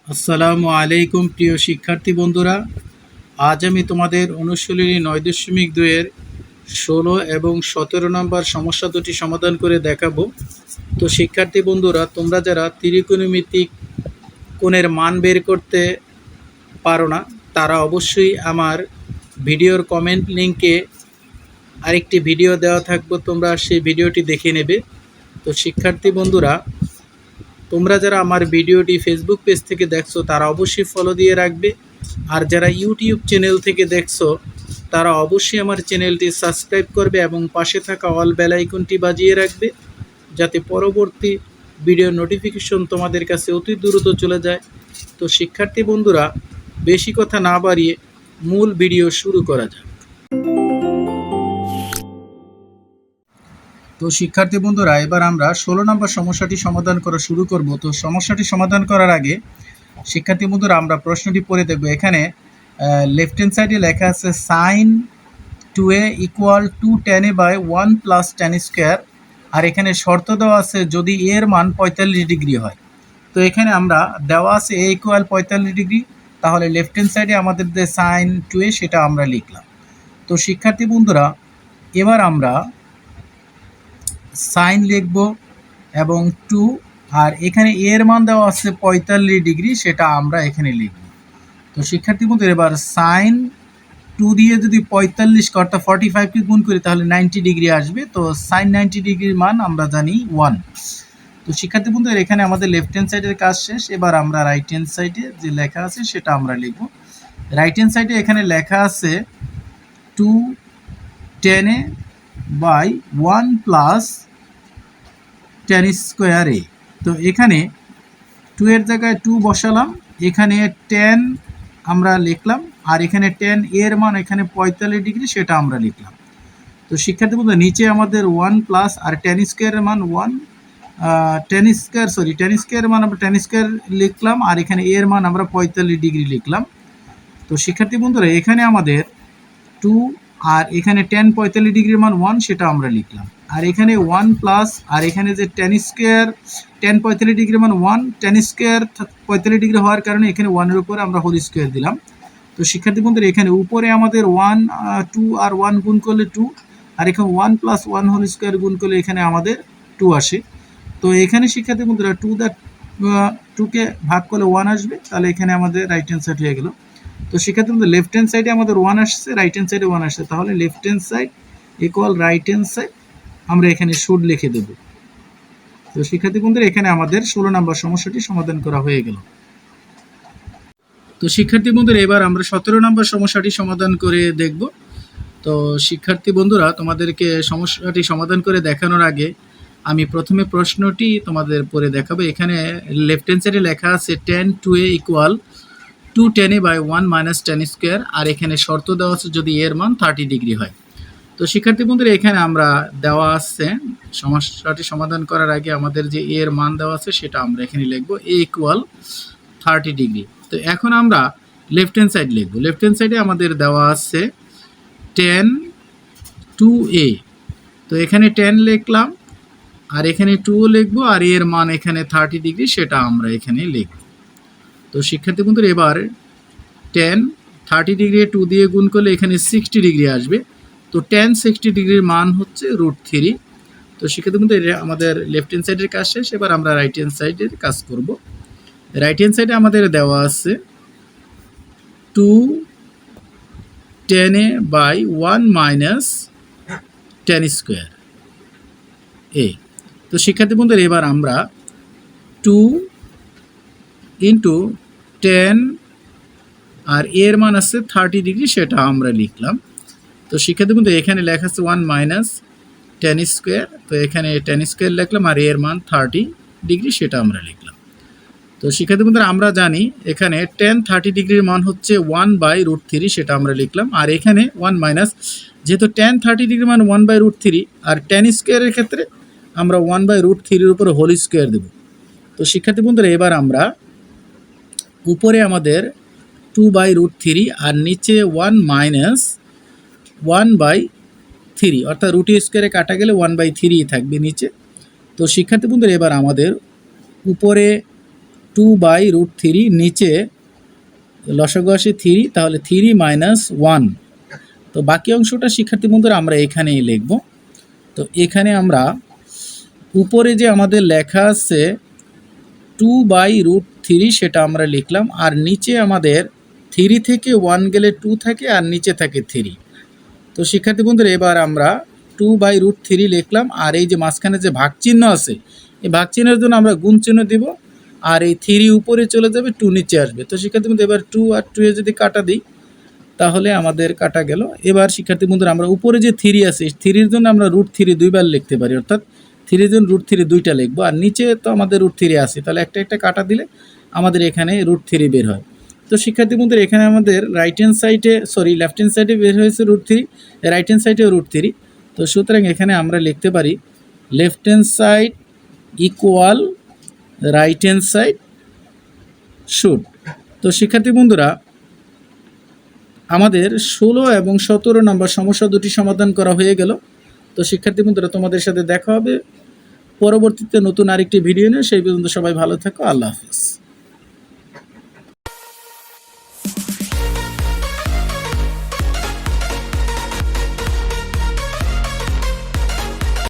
আসসালামু আলাইকুম প্রিয় শিক্ষার্থী বন্ধুরা। আজ আমি তোমাদের অনুশীলনী 9.2-এর 16 এবং 17 নম্বর সমস্যা দুটি সমাধান করে দেখাবো। তো শিক্ষার্থী বন্ধুরা, তোমরা যারা ত্রিকোণমিতিক কোণের মান বের করতে পারো না, তারা অবশ্যই আমার ভিডিওর কমেন্ট লিঙ্কে আরেকটি ভিডিও দেওয়া থাকবে, তোমরা সেই ভিডিওটি দেখে নেবে। তো শিক্ষার্থী বন্ধুরা, তোমরা যারা আমার ভিডিওটি ফেসবুক পেজ থেকে দেখছো তারা অবশ্যই ফলো দিয়ে রাখবে, আর যারা ইউটিউব চ্যানেল থেকে দেখছো তারা অবশ্যই আমার চ্যানেলটি সাবস্ক্রাইব করবে এবং পাশে থাকা অল বেল আইকনটি বাজিয়ে রাখবে, যাতে পরবর্তী ভিডিওর নোটিফিকেশন তোমাদের কাছে অতি দ্রুত চলে যায়। তো শিক্ষার্থী বন্ধুরা, বেশি কথা না বাড়িয়ে মূল ভিডিও শুরু করা যাক। তো শিক্ষার্থী বন্ধুরা, এবার আমরা 16 নম্বর সমস্যাটি সমাধান করা শুরু করব। তো সমস্যাটি সমাধান করার আগে শিক্ষার্থী বন্ধুরা, আমরা প্রশ্নটি পড়ে দেখব। এখানে লেফট হ্যান্ড সাইডে লেখা আছে sin 2a = 2tan a/1 + tan square, আর এখানে শর্ত দেওয়া আছে যদি এর মান 45 ডিগ্রি হয়। তো এখানে আমরা দেওয়া আছে a = 45 ডিগ্রি, তাহলে লেফট হ্যান্ড সাইডে আমাদের যে sin 2a সেটা আমরা লিখলাম। তো শিক্ষার্থী বন্ধুরা, এবার আমরা সাইন লিখব এবং 2, আর এখানে এর মান দেওয়া আছে 45 ডিগ্রি, সেটা আমরা এখানে লিখব। তো শিক্ষার্থী বন্ধুরা, এবার সাইন 2 দিয়ে যদি 45 অর্থাৎ 45কে গুণ করি তাহলে 90 ডিগ্রি আসবে। তো সাইন 90 ডিগ্রির মান আমরা জানি 1। তো শিক্ষার্থী বন্ধুরা, এখানে আমাদের লেফট হ্যান্ড সাইডের কাজ শেষ। এবার আমরা রাইট হ্যান্ড সাইডে যে লেখা আছে সেটা আমরা লিখব। রাইট হ্যান্ড সাইডে এখানে লেখা আছে 2tan a/1 + tan square a। তো এখানে 2 এর জায়গায় 2 বসালাম, এখানে tan আমরা লিখলাম, আর এখানে tan এর মান এখানে 45 ডিগ্রি সেটা আমরা লিখলাম। তো শিক্ষার্থী বন্ধুরা, নিচে আমাদের 1 প্লাস আর tan স্কোয়ারের মান 1, tan স্কোয়ারের মান আমরা tan স্কোয়ার লিখলাম, আর এখানে এর মান আমরা 45 ডিগ্রি লিখলাম। তো শিক্ষার্থী বন্ধুরা, এখানে আমাদের 2 আর এখানে tan 45 ডিগ্রির মান 1 সেটা আমরা লিখলাম, আর এখানে 1 প্লাস আর এখানে যে tan 45 ডিগ্রির মান 1, tan স্কোয়ার 45 ডিগ্রি হওয়ার কারণে এখানে 1 এর উপরে আমরা হোল স্কোয়ার দিলাম। তো শিক্ষার্থী বন্ধুরা, এখানে উপরে আমাদের 1 2 আর 1 গুণ করলে 2, আর এখানে 1 + 1 হোল স্কোয়ার গুণ করলে এখানে আমাদের 2 আসে। তো এখানে শিক্ষার্থী বন্ধুরা 2কে ভাগ করলে 1 আসবে, তাহলে এখানে আমাদের রাইট হ্যান্ড সাইড হয়ে গেল। তো শিক্ষার্থী বন্ধু, লেফট হ্যান্ড সাইডে আমাদের 1 আসছে, রাইট হ্যান্ড সাইডে 1 আসছে, তাহলে left hand side = right hand side আমরা এখানে শুড লিখে দেব। তো শিক্ষার্থী বন্ধুরা, এখানে আমাদের 16 নম্বর সমস্যাটি সমাধান করা হয়ে গেল। তো শিক্ষার্থী বন্ধুরা, এবার আমরা 17 নম্বর সমস্যাটি সমাধান করে দেখব। তো শিক্ষার্থী বন্ধুরা, তোমাদেরকে সমস্যাটি সমাধান করে দেখানোর আগে আমি প্রথমে প্রশ্নটি তোমাদের পড়ে দেখাবো। এখানে লেফট হ্যান্ড সাইডে লেখা আছে tan 2a = 2tan a/1 - tan square, আর এখানে শর্ত দেওয়া আছে যদি এর মান 30 ডিগ্রি হয়। তো শিক্ষার্থী বন্ধুরা, এখানে আমরা দেওয়া আছে সমস্যাটি সমাধান করার আগে আমাদের যে এর মান দেওয়া আছে সেটা আমরা এখানে লিখব a = 30 ডিগ্রি। তো এখন আমরা লেফট হ্যান্ড সাইড লিখব। লেফট হ্যান্ড সাইডে আমাদের দেওয়া আছে tan 2a, তো এখানে 10 লিখলাম, আর এখানে 2 লিখবো, আর এর মান এখানে 30 ডিগ্রি সেটা আমরা এখানে লিখব। তো শিক্ষার্থী বন্ধুরা, এবার tan 30 ডিগ্রি 2 দিয়ে গুণ করলে এখানে 60 ডিগ্রি আসবে। তো tan 60 ডিগ্রির মান হচ্ছে √3। তো শিক্ষার্থী বন্ধুরা, আমাদের লেফট হ্যান্ড সাইডের কাজ শেষ। এবার আমরা রাইট হ্যান্ড সাইডের কাজ করব। রাইট হ্যান্ড সাইডে আমাদের দেওয়া আছে 2tan a/1 - tan square a। তো শিক্ষার্থী বন্ধুরা, এবার আমরা 2 × tan আর এর মান আছে 30 ডিগ্রি সেটা আমরা লিখলাম। তো শিক্ষার্থী বন্ধু, এখানে লেখা আছে 1 - tan স্কোয়ার, তো এখানে tan স্কোয়ার লিখলাম, আর এর মান 30 ডিগ্রি সেটা আমরা লিখলাম। তো শিক্ষার্থী বন্ধুরা, আমরা জানি এখানে tan 30 ডিগ্রির মান হচ্ছে 1/√3 সেটা আমরা লিখলাম, আর এখানে 1 যেহেতু tan 30 ডিগ্রির মান 1/√3, আর tan স্কোয়ারের ক্ষেত্রে আমরা 1/√3 এর উপরে হোল স্কোয়ার দেব। তো শিক্ষার্থী বন্ধুরা, এবার আমরা উপরে আমাদের 2/√3 আর নিচে 1 - 1/3, অর্থাৎ √2 স্কোয়ারে কাটা গেলে 1/3 থাকবে নিচে। তো শিক্ষার্থী বন্ধুরা, এবার আমাদের উপরে 2/√3 নিচে লসাগু আসে 3, তাহলে 3 - 1। তো বাকি অংশটা শিক্ষার্থী বন্ধুরা আমরা এখানেই লিখব। তো এখানে আমরা উপরে যে আমাদের লেখা আছে 2/√3 সেটা আমরা লিখলাম, আর নিচে আমাদের 3 থেকে 1 গেলে 2 থাকে আর নিচে থাকে 3। তো শিক্ষার্থী বন্ধুরা এবার আমরা 2/√3 লিখলাম, আর এই যে মাঝখানে যে ভাগ চিহ্ন আছে এই ভাগ চিহ্নের জন্য আমরা গুণ চিহ্ন দিব, আর এই 3 উপরে চলে যাবে, 2 নিচে আসবে। তো শিক্ষার্থী বন্ধু এবার 2 আর 2 এ যদি কাটা দিই তাহলে আমাদের কাটা গেল। এবার শিক্ষার্থী বন্ধুরা আমরা উপরে যে 3 আছে 3-র জন্য আমরা √3 দুইবার লিখতে পারি, অর্থাৎ 3-র জন্য √3 দুইটা লিখবো, আর নিচে তো আমাদের √3 আছে, তাহলে একটা একটা কাটা দিলে আমাদের এখানে √3 বের হয়। তো শিক্ষার্থী বন্ধুরা এখানে আমাদের লেফট হ্যান্ড সাইডে বের হয়েছে √3, রাইট হ্যান্ড সাইডেও √3। তো সুতরাং এখানে আমরা লিখতে পারি left hand side equal right hand side should. তো শিক্ষার্থী বন্ধুরা আমাদের 16 এবং 17 নম্বর সমস্যা দুটি সমাধান করা হয়ে গেল। তো শিক্ষার্থী বন্ধুরা তোমাদের সাথে দেখা হবে পরবর্তীতে নতুন আরেকটি ভিডিও নিয়ে। সেই পর্যন্ত সবাই ভালো থাকো। আল্লাহ হাফেজ।